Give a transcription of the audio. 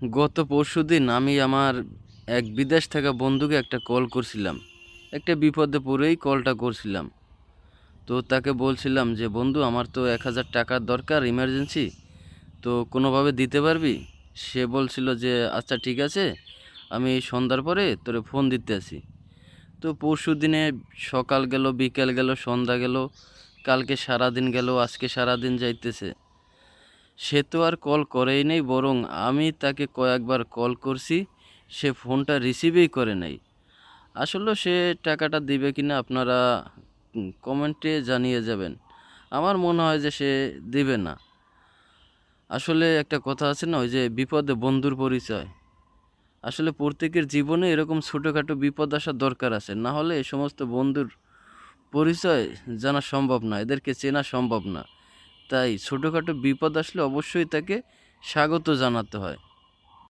গত পরশুদিন আমি আমার এক বিদেশ থাকা বন্ধুকে একটা কল করছিলাম। একটা বিপদে পড়েই কলটা করছিলাম। তো তাকে বলছিলাম যে, বন্ধু আমার তো ১,০০০ টাকার দরকার ইমার্জেন্সি, তো কোনোভাবে দিতে পারবি? সে বলছিল যে, আচ্ছা ঠিক আছে, আমি সন্ধ্যার পরে তোরে ফোন দিতেছি। তো পরশুদিনে সকাল গেল, বিকেল গেল, সন্ধ্যা গেল, কালকে সারাদিন গেল, আজকে সারাদিন যাইতেছে। সে তো আর কল করেই নাই, বরং আমি তাকে কয়েকবার কল করছি, সে ফোনটা রিসিভই করে নাই। আসলে সে টাকাটা দিবে কিনা আপনারা কমেন্টে জানিয়ে যাবেন। আমার মনে হয় যে সে দিবে না। আসলে একটা কথা আছে না, ওই যে বিপদে বন্ধুর পরিচয়। আসলে প্রত্যেকের জীবনে এরকম ছোটোখাটো বিপদ আসার দরকার আছে, না হলে এই সমস্ত বন্ধুর পরিচয় জানা সম্ভব না, এদেরকে চেনা সম্ভব না। তাই ছোটোখাটো বিপদ আসলে অবশ্যই তাকে স্বাগত জানাতে হয়।